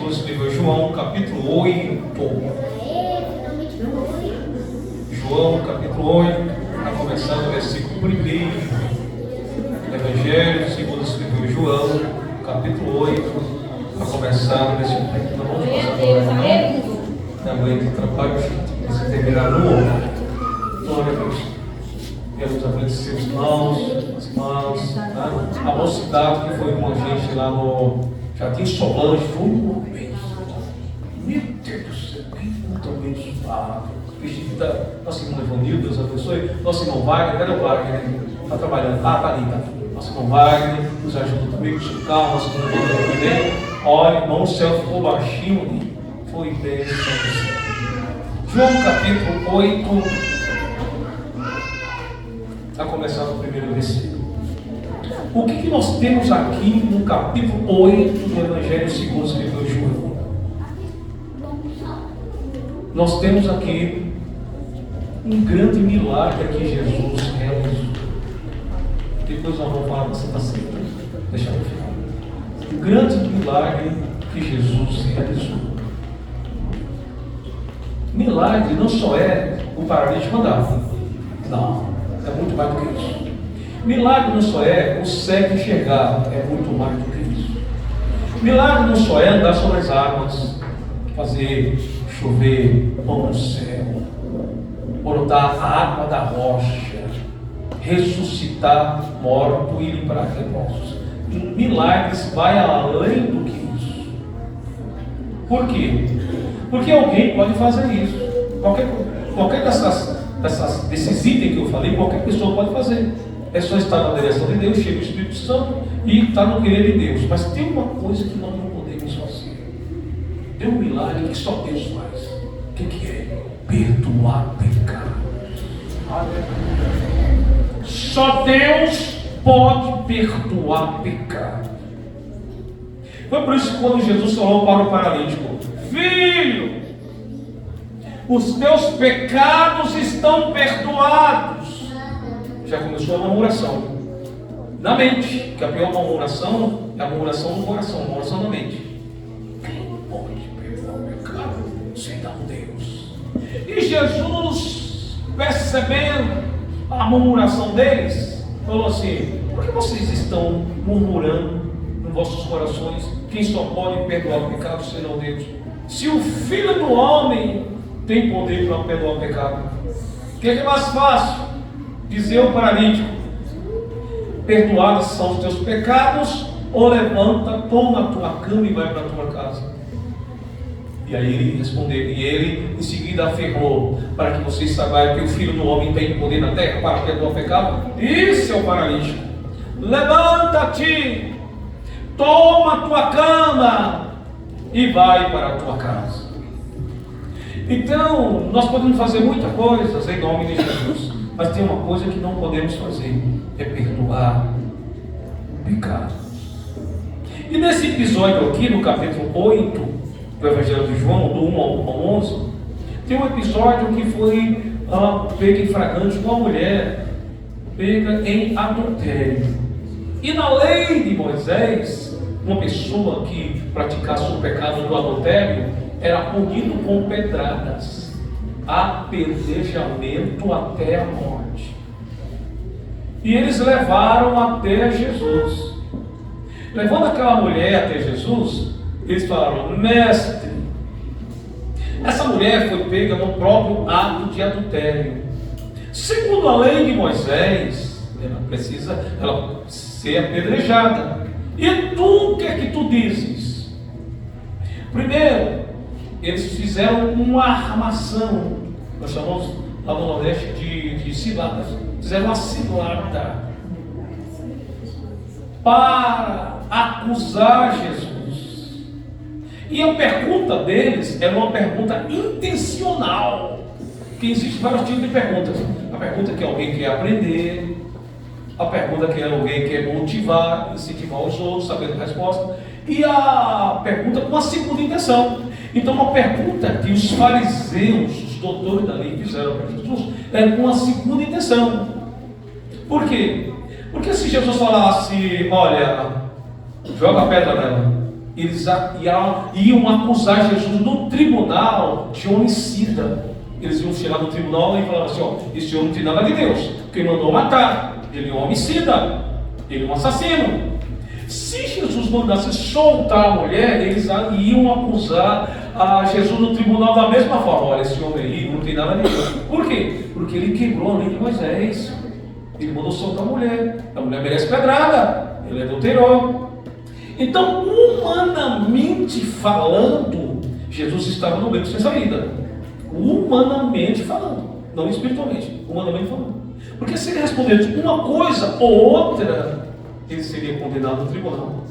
segundo escreveu João, capítulo 8. João, capítulo 8, a começar no versículo 1. Evangelho segundo escreveu João, capítulo 8, a começar no versículo 1. Não vamos passar agora, não. Minha mãe atrapalha, você terminar no outro. Glória a Deus. Queremos agradecer os irmãos, as irmãs, né? A mocidade que foi com a gente lá no Jardim Solange, foi uma bênção. Meu Deus do céu, que muito abençoado. Nosso irmão Evanildo, Deus abençoe. Nosso irmão Wagner, cadê o Wagner? Está trabalhando, tá ali, tá. Nosso irmão Wagner nos ajuda comigo, com carro, nosso irmão Evanildo também. Olha, irmão, o céu ficou baixinho ali. Foi bênção do céu. João capítulo 8. A começar no primeiro versículo. O que nós temos aqui no capítulo 8 do Evangelho segundo escreveu João? Nós temos aqui um grande milagre que Jesus realizou. Depois nós vamos falar da Santa Ceia. Deixa eu final. Um grande milagre que Jesus realizou. Milagre não só é o paralítico andar. Não. É muito mais do que isso. Milagre não só é o cego enxergar, é muito mais do que isso. Milagre não só é andar sobre as águas, fazer chover pão no céu, brotar a água da rocha, ressuscitar morto e livrar leprosos. Milagres vai além do que isso. Por quê? Porque alguém pode fazer isso. Qualquer desses itens que eu falei, qualquer pessoa pode fazer. É só estar na direção de Deus, cheio do Espírito Santo e estar no querer de Deus. Mas tem uma coisa que nós não podemos fazer. Tem um milagre que só Deus faz. O que é? Perdoar pecados. Só Deus pode perdoar pecado. Foi por isso que quando Jesus falou para o paralítico: filho, os teus pecados estão perdoados. Já começou a murmuração na mente, que a pior murmuração é a murmuração no coração, a murmuração na mente. Quem pode perdoar o pecado senão Deus? E Jesus, percebendo a murmuração deles, falou assim: por que vocês estão murmurando nos vossos corações? Quem só pode perdoar o pecado senão Deus? Se o Filho do Homem tem poder para perdoar o pecado, o que é mais fácil? Dizer ao paralítico: perdoados são os teus pecados, ou levanta, toma a tua cama e vai para a tua casa. E aí ele respondeu, e ele em seguida afirmou: para que vocês saibam que o Filho do Homem tem poder na terra para perdoar o pecado. Isso é o paralítico: levanta-te, toma a tua cama e vai para a tua casa. Então, nós podemos fazer muitas coisas em nome de Jesus, mas tem uma coisa que não podemos fazer: é perdoar o pecado. E nesse episódio aqui, no capítulo 8 do Evangelho de João, do 1 ao 11, tem um episódio que foi pega em flagrante uma mulher pega em adultério. E na lei de Moisés, uma pessoa que praticasse o pecado do adultério era punido com pedradas, apedrejamento até a morte. E eles levaram até Jesus. Levando aquela mulher até Jesus, eles falaram: mestre, essa mulher foi pega no próprio ato de adultério. Segundo a lei de Moisés, ela precisa ser apedrejada. E tu, o que é que tu dizes? Primeiro, eles fizeram uma armação, nós chamamos lá no Nordeste de ciladas. Fizeram uma cilada para acusar Jesus. E a pergunta deles era uma pergunta intencional, que existe vários tipos de perguntas. A pergunta que alguém quer aprender, a pergunta que alguém quer motivar, incentivar os outros, sabendo a resposta, e a pergunta com a segunda intenção. Então, uma pergunta que os fariseus, os doutores da lei, fizeram para Jesus é com a segunda intenção. Por quê? Porque se Jesus falasse: olha, joga a pedra nela, eles iam acusar Jesus no tribunal de homicida. Eles iam chegar no tribunal e falar assim: ó, esse homem não tem nada de Deus, quem mandou matar, ele é um homicida, ele é um assassino. Se Jesus mandasse soltar a mulher, eles iam acusar a Jesus no tribunal da mesma forma: olha, esse homem aí não tem nada de Deus. Por quê? Porque ele quebrou a lei de Moisés, ele mandou soltar a mulher merece pedrada, ele adulterou. Então, humanamente falando, Jesus estava no beco sem saída. Humanamente falando, não espiritualmente, humanamente falando. Porque se ele respondesse uma coisa ou outra, ele seria condenado no tribunal.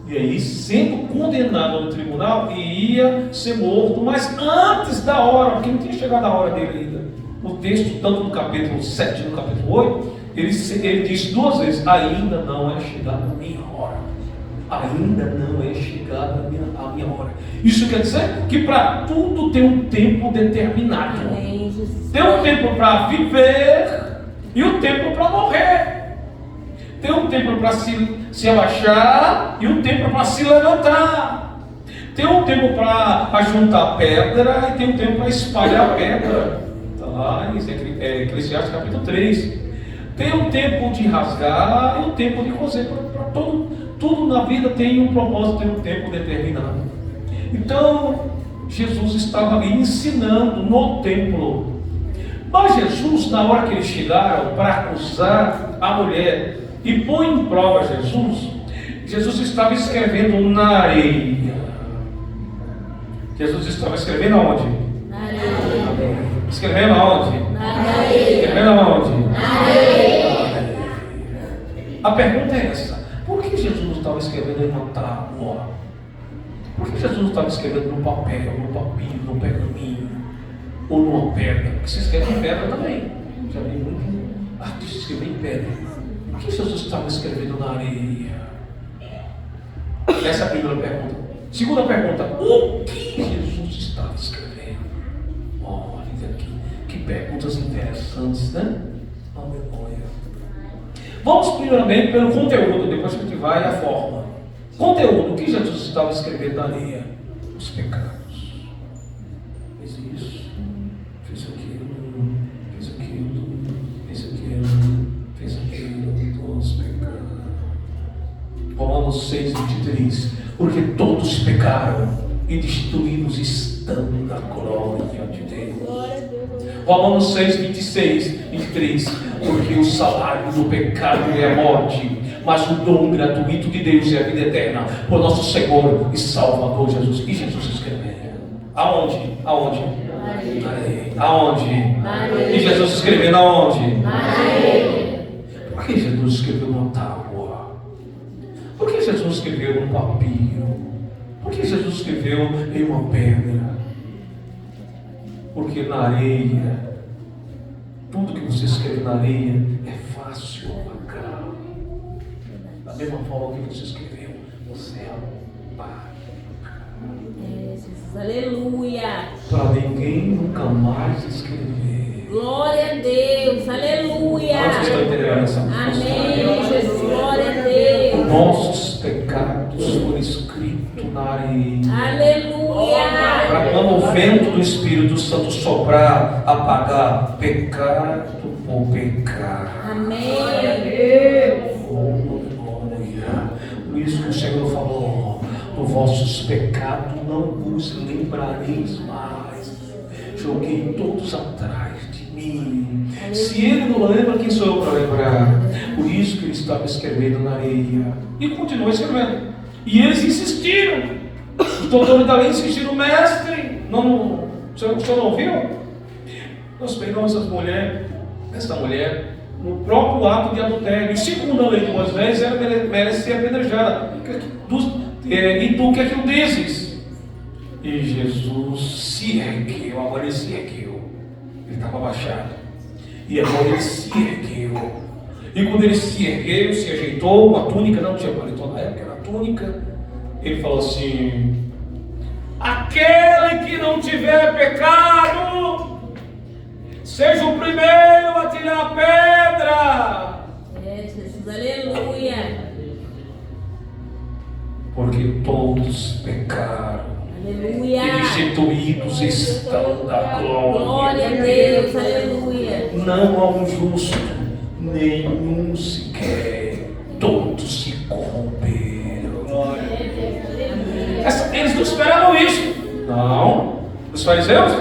E aí, sendo condenado no tribunal, ia ser morto, mas antes da hora, porque não tinha chegado a hora dele ainda. O texto, tanto no capítulo 7 e no capítulo 8, ele diz 2 vezes: ainda não é chegada a minha hora. Ainda não é chegada a minha hora. Isso quer dizer que para tudo tem um tempo determinado. Tem um tempo para viver e um tempo para morrer. Tem um tempo para se abaixar e um tempo para se levantar. Tem um tempo para juntar pedra e tem um tempo para espalhar pedra. Está lá em Eclesiastes capítulo 3. Tem um tempo de rasgar e um tempo de coser. Para tudo na vida tem um propósito, tem um tempo determinado. Então, Jesus estava ali ensinando no templo. Mas Jesus, na hora que eles chegaram para acusar a mulher e pôr em prova Jesus estava escrevendo na areia. Jesus estava escrevendo aonde? Na areia. Escrevendo aonde? Na areia. Escrevendo aonde? Na areia. A pergunta é essa: por que Jesus não estava escrevendo em uma tábua? Por que Jesus não estava escrevendo no papel, no papiro, no pergaminho ou numa pedra? Porque se escreve em pedra também. Já vi muito artista escrever em pedra. Por que Jesus estava escrevendo na areia? Essa é a primeira pergunta. Segunda pergunta: o que Jesus estava escrevendo? Olha aqui, que perguntas interessantes, né? Aleluia. Vamos primeiramente pelo conteúdo, depois a gente vai à forma. Conteúdo: o que Jesus estava escrevendo na areia? Os pecados. Fez isso, fez aquilo, fez aquilo, fez aquilo, fez aquilo, os pecados. Romanos 6:23. Porque todos pecaram e destruídos estão da glória de Deus. Romanos 6:26-23. Porque o salário do pecado é a morte, mas o dom gratuito de Deus é a vida eterna por nosso Senhor e Salvador Jesus. E Jesus escreveu aonde? Aonde? Na areia. Aonde? Na areia. E Jesus escreveu aonde? Na areia. Por que Jesus escreveu numa tábua? Por que Jesus escreveu num papiro? Por que Jesus escreveu em uma pedra? Porque na areia, tudo que você escreve na areia é fácil apagar. Da mesma forma que você escreveu, você apaga. Jesus, aleluia. Para ninguém nunca mais escrever. Glória a Deus, aleluia. Quantos estão entendendo essa música? Amém, Jesus, glória a Deus. Nossos pecados foram escritos na areia. Aleluia. Para quando o vento do Espírito Santo soprar, apagar pecado por pecado. Amém. Aleluia. Por isso que o Senhor falou: dos vossos pecados não vos lembrareis mais. Joguei todos atrás de mim. Se ele não lembra, quem sou eu para lembrar? Por isso que ele estava escrevendo na areia. E continuou escrevendo. E eles insistiram. Os doutores da lei insistiram: mestre, o senhor não ouviu? Nós pegamos essa mulher, no próprio ato de adultério. E segundo a lei de Moisés, ela merece ser apedrejada. E tu, o que é que tu dizes? E Jesus se ergueu, agora ele se ergueu. Ele estava abaixado. E agora ele se ergueu. E quando ele se ergueu, se ajeitou, com a túnica, não tinha paletó na época, era a túnica. Ele falou assim: aquele que não tiver pecado, seja o primeiro a tirar a pedra. Jesus, aleluia. porque todos pecaram. Aleluia. E destituídos estão da Glória glória. a Deus. Aleluia. Não há um justo, nenhum sequer. Todos se corromperam. Eles não esperavam isso. Não. Os fariseus,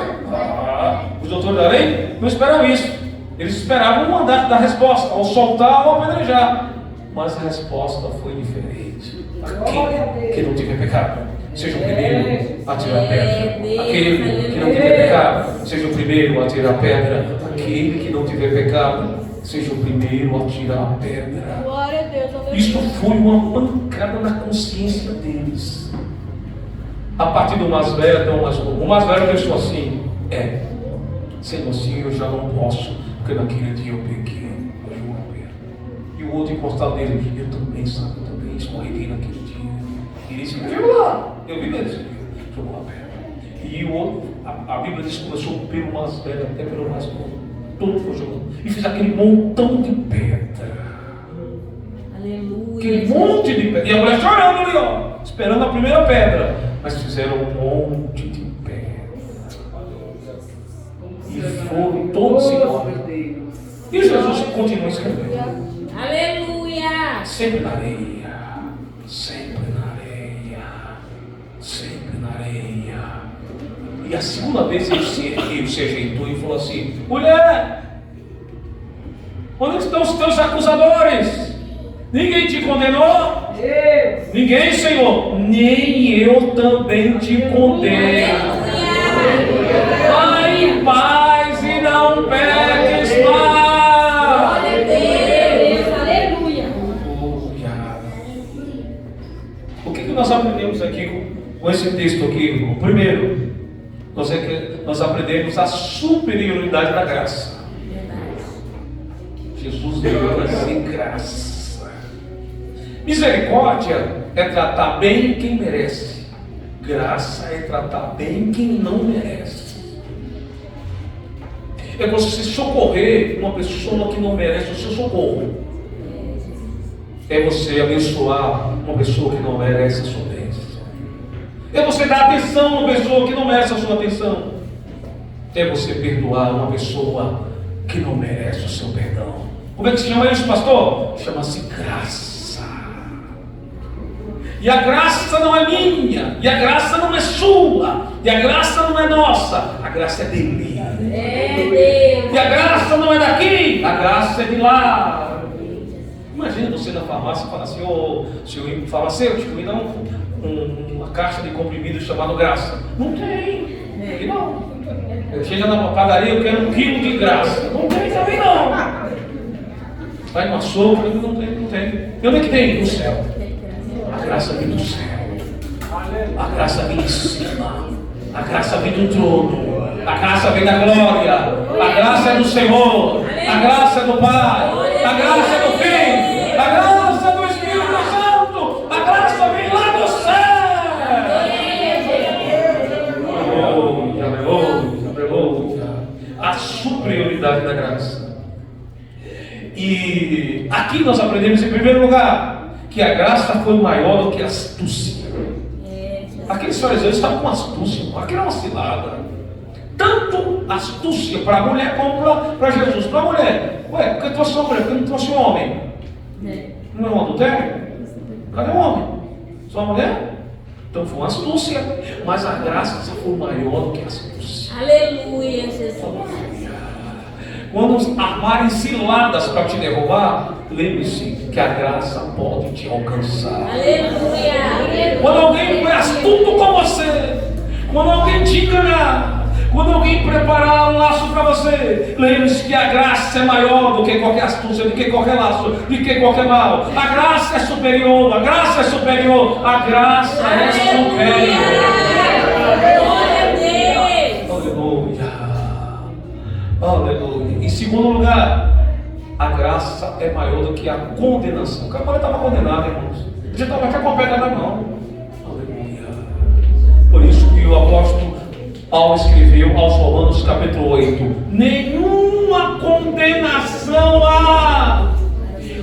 os doutores da lei, não esperavam isso. Eles esperavam o mandato da resposta, ou soltar ou apedrejar. Mas a resposta foi diferente. Aquele que não tiver pecado, seja o primeiro a tirar a pedra. Aquele que não tiver pecado, seja o primeiro a tirar a pedra. Aquele que não tiver pecado, seja o primeiro a tirar a pedra. Glória a Deus. Isto foi uma pancada na consciência deles. A partir do mais velho até o mais novo. O mais velho pensou assim: sendo assim eu já não posso, porque naquele dia eu pequei. E o outro encostado dele: eu também, sabe, eu também escorreguei naquele dia. E ele disse: viu lá, eu vi desse dia, jogou a pedra. E o outro, a Bíblia diz que começou pelo mais velho até pelo mais novo. Todo foi jogando. E fez aquele montão de pedra. Aleluia. Aquele monte de pedra. E a mulher chorando ali, ó, esperando a primeira pedra. Mas fizeram um monte de pedra. E foram todos iguais. E Jesus continua escrevendo. Aleluia. Sempre na areia. Sempre na areia. Sempre na areia. E a segunda vez ele se ajeitou e falou assim: mulher, onde estão os teus acusadores? Ninguém te condenou? Ninguém, Senhor. Nem eu também te condeno. Vai em paz e não peques mais. Glória a Deus. Aleluia. O que nós aprendemos aqui com esse texto aqui, irmão? Primeiro, nós aprendemos a superioridade da graça. Jesus veio trazer graça. Misericórdia é tratar bem quem merece. Graça é tratar bem quem não merece. É você socorrer uma pessoa que não merece o seu socorro. É você abençoar uma pessoa que não merece a sua bênção. É você dar atenção a uma pessoa que não merece a sua atenção. É você perdoar uma pessoa que não merece o seu perdão. Como é que se chama isso, pastor? Chama-se graça. E a graça não é minha, e a graça não é sua, e a graça não é nossa, a graça é dele. E a graça não é daqui, a graça é de lá. Imagina você na farmácia e falar assim: ô, senhor farmacêutico, me dá uma caixa de comprimido chamado graça. Não tem, não. Chega na padaria, eu quero 1 quilo de graça. Não tem também não. Vai no açougue, não tem. E onde é que tem? No céu. A graça vem do céu. A graça vem de cima. A graça vem do trono. A graça vem da glória. A graça é do Senhor. A graça é do Pai. A graça é do Filho. A graça é do Espírito Santo. A graça vem lá do céu. Aleluia, aleluia. A superioridade da graça. E aqui nós aprendemos em primeiro lugar que a graça foi maior do que a astúcia. Aqueles fariseus estavam com astúcia, aquilo é uma cilada. Tanto astúcia para a mulher como para Jesus. Para a mulher: ué, por que trouxe uma mulher? Por que não trouxe um homem? Não é um adultério? Cadê o homem? Só uma mulher? Então foi uma astúcia. Mas a graça foi maior do que a astúcia. Aleluia, Jesus. Quando armarem ciladas para te derrubar, lembre-se que a graça pode te alcançar. Aleluia. Quando alguém for astuto com você, quando alguém te enganar, quando alguém preparar um laço para você, lembre-se que a graça é maior do que qualquer astúcia, do que qualquer laço, do que qualquer mal. A graça é superior, a graça é superior, a graça é superior. Aleluia. Em segundo lugar, a graça é maior do que a condenação. O cara estava condenado, irmãos. Ele já estava aqui com a pedra na mão. Aleluia. Por isso que o apóstolo Paulo escreveu aos Romanos capítulo 8: nenhuma condenação há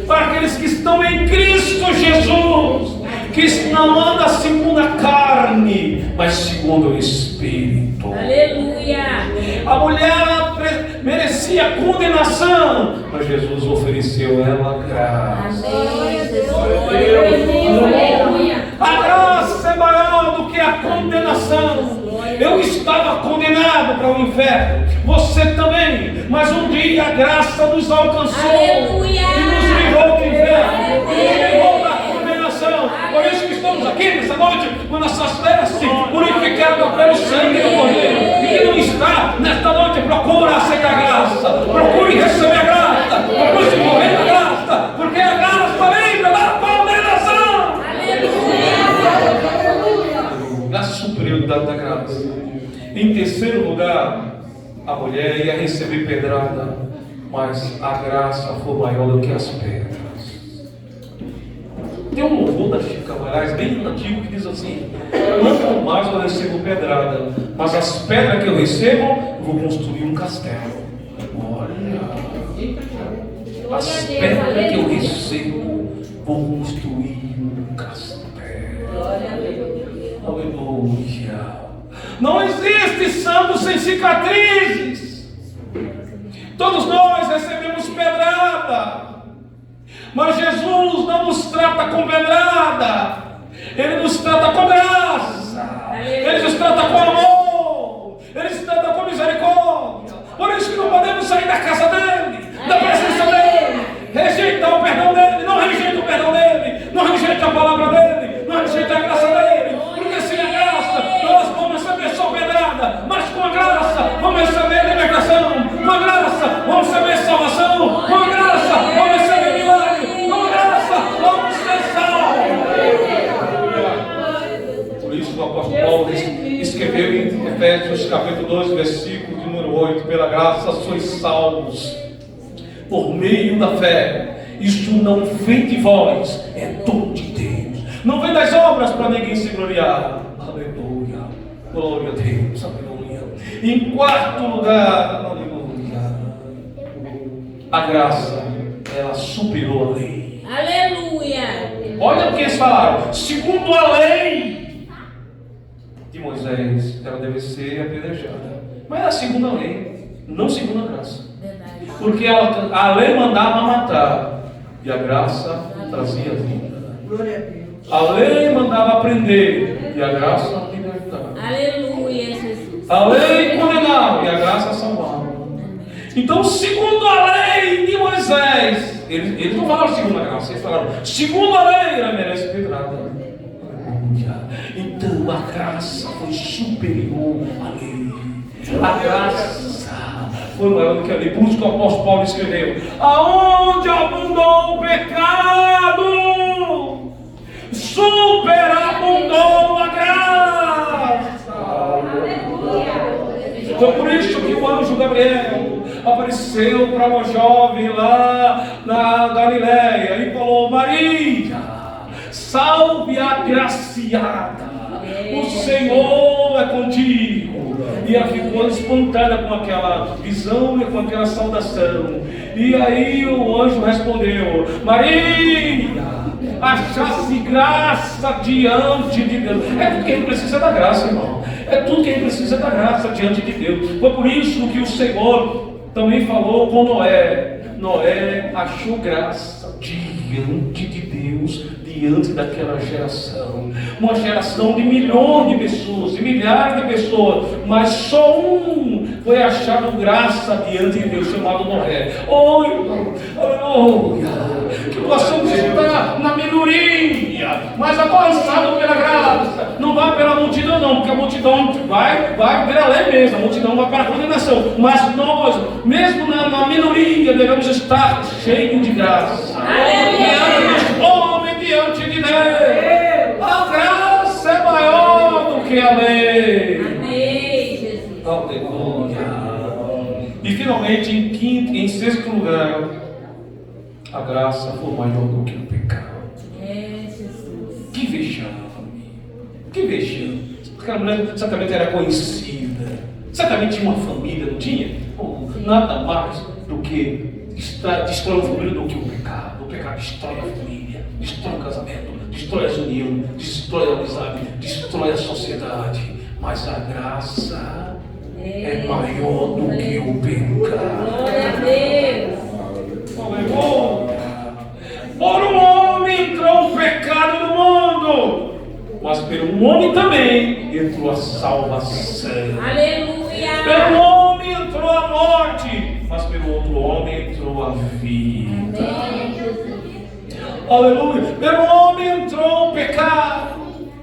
para aqueles que estão em Cristo Jesus, que não anda segundo a carne, mas segundo o Espírito. Aleluia. A mulher merecia condenação, mas Jesus ofereceu a ela graça. Amém, Jesus. Aleluia. A graça é maior do que a condenação. Eu estava condenado para o inferno, você também, mas um dia a graça nos alcançou. Aleluia. E nos livrou do inferno, nos livrou da condenação. Por isso que estamos aqui nessa noite, com nossas vestes purificadas pelo sangue do Cordeiro. E quem não está nesta noite, procura aceitar a graça, procure receber a graça, procure se mover na graça, porque a graça livra da condenação. A superioridade da graça. Em terceiro lugar, a mulher ia receber pedrada, mas a graça foi maior do que as pedras. Tem um louvor da Chica Moraes bem antigo que diz assim: quanto mais eu recebo pedrada, mas as pedras que eu recebo, eu vou construir um castelo. Olha, as pedras que eu recebo, vou construir um castelo. Aleluia. Não existe santo sem cicatrizes. Todos nós recebemos pedrada, mas Jesus não nos trata com pedrada. Ele nos trata com graça. Ele nos trata com amor. Ele nos trata com misericórdia. Por isso que não podemos sair da casa dele, da presença dele, rejeitar o perdão dele. Não rejeita o perdão dele, não rejeita a palavra dele, não rejeita a graça dele. Porque sem a graça nós vamos receber só pedrada, mas com a graça vamos receber libertação, com a graça vamos receber salvação, com a graça vamos receber milagre, com a graça vamos ser salvos. Por isso o apóstolo Paulo escreveu em Efésios capítulo 2, versículo de número 8: pela graça sois salvos por meio da fé. Isto não vem de vós, é dom de Deus. Não vem das obras para ninguém se gloriar. Aleluia. Glória a Deus. Aleluia. Em quarto lugar, aleluia, a graça, ela superou a lei. Aleluia. Olha o que eles falaram. Segundo a lei de Moisés, ela deve ser apedrejada. Mas é a segunda lei, não segundo a graça. Porque a lei mandava matar e a graça trazia vida. A lei mandava prender e a graça libertava. Aleluia, Jesus. A lei condenava e a graça salvava. Então, segundo a lei de Moisés, eles não falaram segundo a graça, eles falaram segundo a lei, ela merece pedrada. Então a graça foi superior à lei. A graça foi maior do que a lei. Por isso que o apóstolo Paulo escreveu: aonde abundou o pecado, superabundou a graça. Foi por isso que o anjo Gabriel apareceu para uma jovem lá na Galileia e falou: Maria, salve agraciada, o Senhor é contigo. E ela ficou espantada com aquela visão e com aquela saudação. E aí o anjo respondeu: Maria, achasse graça diante de Deus. É tudo que a gente precisa da graça, irmão. É tudo que a gente precisa da graça diante de Deus. Foi por isso que o Senhor também falou com Noé. Noé achou graça diante de Deus, diante daquela geração. Uma geração de milhões de pessoas, de milhares de pessoas, mas só um foi achado graça diante de Deus, chamado Noé. Oi, aleluia, que possamos estar na minoria, mas alcançado pela graça. Não vai pela multidão não, porque a multidão vai pela lei mesmo, a multidão vai para a condenação. Mas nós, mesmo na minoria, devemos estar cheios de graça. Diante do homem, diante de Deus. A graça é maior do que a lei. Amém, Jesus. Aleluia. E finalmente, em sexto lugar, a graça foi maior do que o pecado. É, Jesus. Que vexame. Que vexame. Aquela mulher certamente era conhecida. Certamente tinha uma família, não tinha? Nada mais do que destrói a família do que o pecado. O pecado destrói a família, destrói o casamento, destrói as uniões, destrói a amizade, destrói a sociedade. Mas a graça é maior do que o pecado. Glória a Deus. Aleluia. Por um homem entrou o pecado no mundo, mas pelo homem também entrou a salvação. Aleluia. Pelo homem entrou a morte, mas pelo outro homem entrou a vida. Amém, Jesus. Aleluia. Pelo homem entrou o pecado,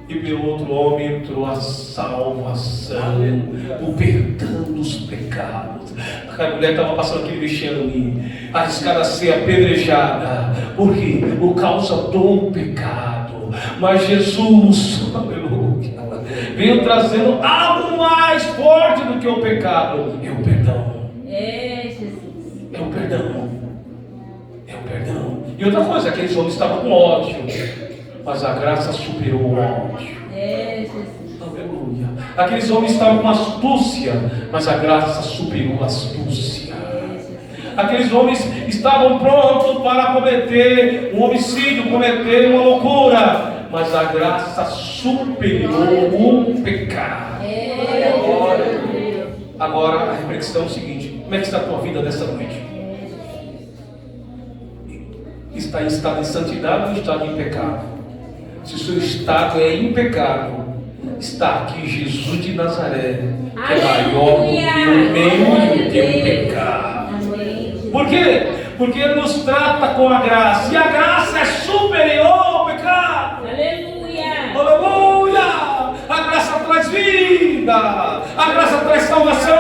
e pelo outro homem entrou a salvação, o perdão dos pecados. A mulher estava passando aquele vexame, arriscada a ser apedrejada. Por quê? Por causa do pecado. Mas Jesus, aleluia, veio trazendo algo mais forte do que o pecado. É o perdão. Jesus. É o perdão. É o perdão. E outra coisa, aqueles homens estavam com ódio, mas a graça superou o ódio. Jesus. Aleluia. Aqueles homens estavam com astúcia, mas a graça superou a astúcia. Aqueles homens estavam prontos para cometer um homicídio, cometer uma loucura, mas a graça superou o pecado. Agora a reflexão é o seguinte: como é que está a tua vida nessa noite? Está em estado de santidade ou estado em pecado? Se o seu estado é em pecado, está aqui Jesus de Nazaré, que é maior do que o meu e do que o pecado. Por quê? Porque Ele nos trata com a graça, e a graça é superior ao pecado. Aleluia. Aleluia! A graça traz vida, a graça traz salvação,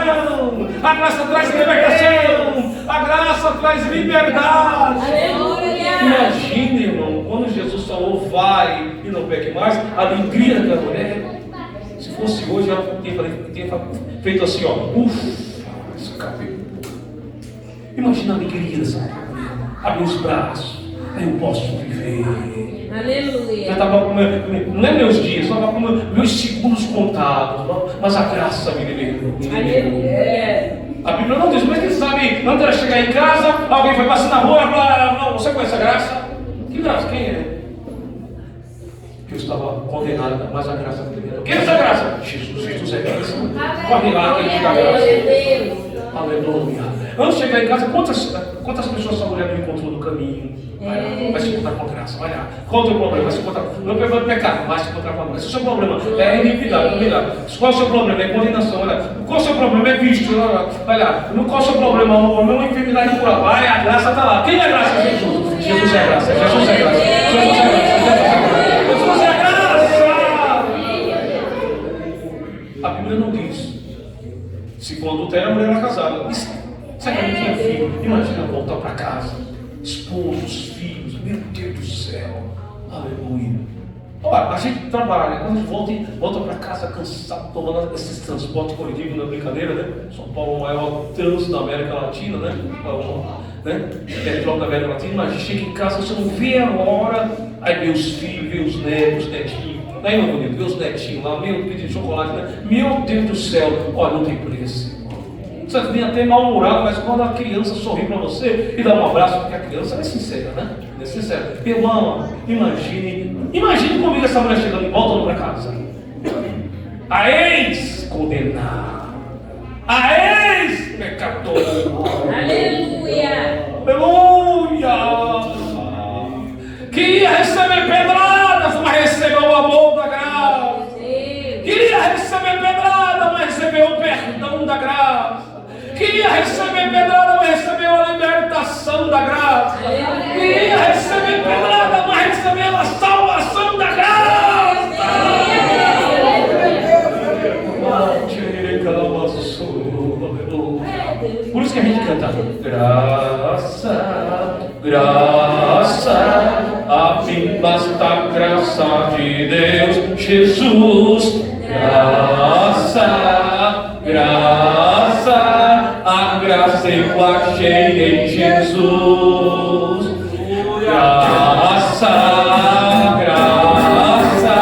a graça traz libertação, a graça traz liberdade. Aleluia. Imagine, irmão, quando Jesus falou vai e não peque mais, a alegria da mulher. Se fosse hoje, ela tinha feito assim, ó, ufa, escapei. Imagina a alegria dessa mulher. Abre os braços, eu posso viver. Aleluia. Eu estava com não é meus dias, eu estava com meus segundos contados, mas a graça me liberou. Aleluia. A Bíblia não diz, mas quem sabe, antes de chegar em casa, alguém foi passar na rua e falou: não, você conhece a graça? Que graça? Quem é? Eu estava condenado, mas a graça me liberou. Quem é essa graça? Jesus, Jesus é graça. Corre lá, quem te dá graça. Aleluia. Antes de chegar em casa, quantas pessoas essa mulher não encontrou no caminho? Vai se encontrar com a graça, vai lá. Qual é o teu problema? Vai se encontrar. Não é pecado, vai se encontrar com a graça. Se o seu problema é iniquidade, qual é o seu problema? É condenação, olha. Qual é o seu problema? É vício, vai lá. Qual é o seu problema? O problema é enfermidade incura. Vai, a graça está lá. Quem é a graça? Jesus. Jesus é a graça. Jesus é a graça. Jesus é a graça. Jesus é a graça. A Bíblia não diz. Se for adultério, a mulher era casada. Será que não tinha filho? Imagina voltar para casa, esposos, filhos, meu Deus do céu, aleluia. Olha, a gente trabalha, quando a gente volta para casa cansado, tomando esses transportes coletivos, não é brincadeira, né? São Paulo é o maior trânsito da América Latina, né? Metrópole da América Latina, mas a gente chega em casa, você não vê a hora, aí vê os filhos, vê os netos, netinhos, aí meu bonito, vê os netinhos lá, meu pedido de chocolate, né? Meu Deus do céu, olha, não tem preço. Você vem até mal-humorado, mas quando a criança sorri para você e dá um abraço, porque a criança é sincera, né? É sincera. Irmão, imagine comigo essa mulher chegando e voltando para casa. A ex-condenada, a ex-pecadora. Aleluia. Aleluia. Queria receber pedradas, mas recebeu o amor da graça. Queria receber pedrada, mas recebeu o perdão da graça. Queria receber pedrada, mas recebeu a libertação da graça. Queria receber pedrada, mas recebeu a salvação da graça. Por isso que a gente canta: graça, graça, a mim basta a graça de Deus, Jesus. Graça, graça, a graça eu achei em Jesus. Graça, graça,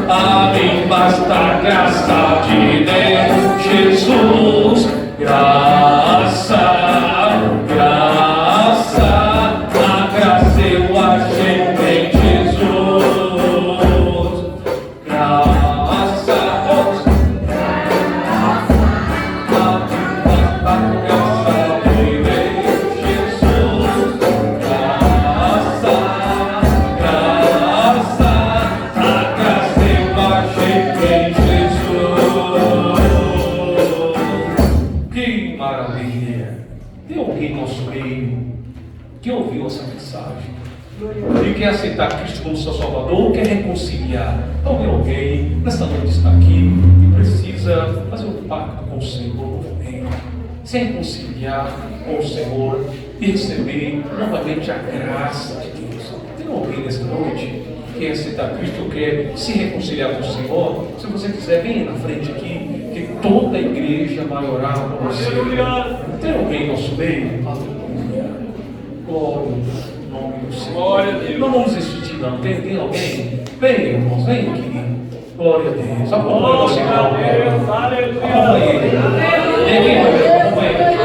a mim basta a graça de Deus, Jesus. Graça, graça, a graça eu achei em Jesus. nosso meio que ouviu essa mensagem e quer aceitar Cristo como seu Salvador ou quer reconciliar. Talvez alguém nessa noite está aqui e precisa fazer um pacto com o Senhor novamente, se reconciliar com o Senhor e receber novamente a graça de Deus. Tem alguém nessa noite que quer aceitar Cristo ou quer se reconciliar com o Senhor? Se você quiser, venha na frente aqui, que toda a igreja vai orar por você. Tem alguém no nosso meio? Aleluia. Glória ao nome do Senhor. Glória a Deus. Não vamos desistir, não. Tem alguém? Venha, irmãos, venha aqui. Glória a Deus. Acompanhe o nosso irmão. Acompanhe ele. Vem aqui, acompanhe ele.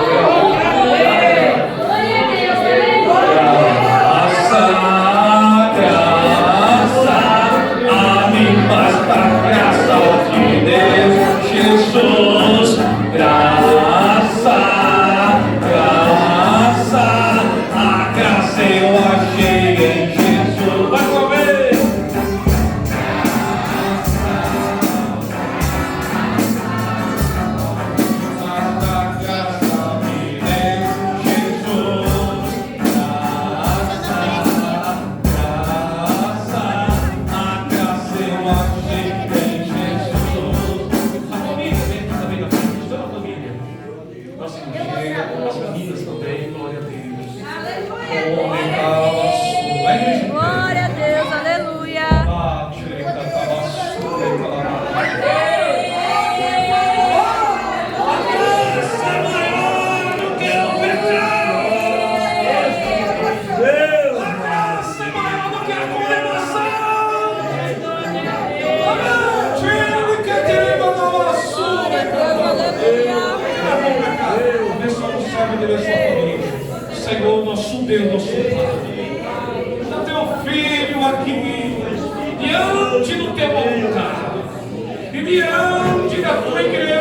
Jesus, graça, a graça eu achei em Jesus. Vai comer! A graça me deu Jesus, graça, a graça eu achei em Jesus. A família vem também na frente, toda a família. Nossa igreja, as meninas também, glória a Deus. A igreja Glória a Deus, aleluia. Senhor, nosso Deus, nosso Pai, dá teu filho aqui, diante do teu altar, e diante da tua igreja.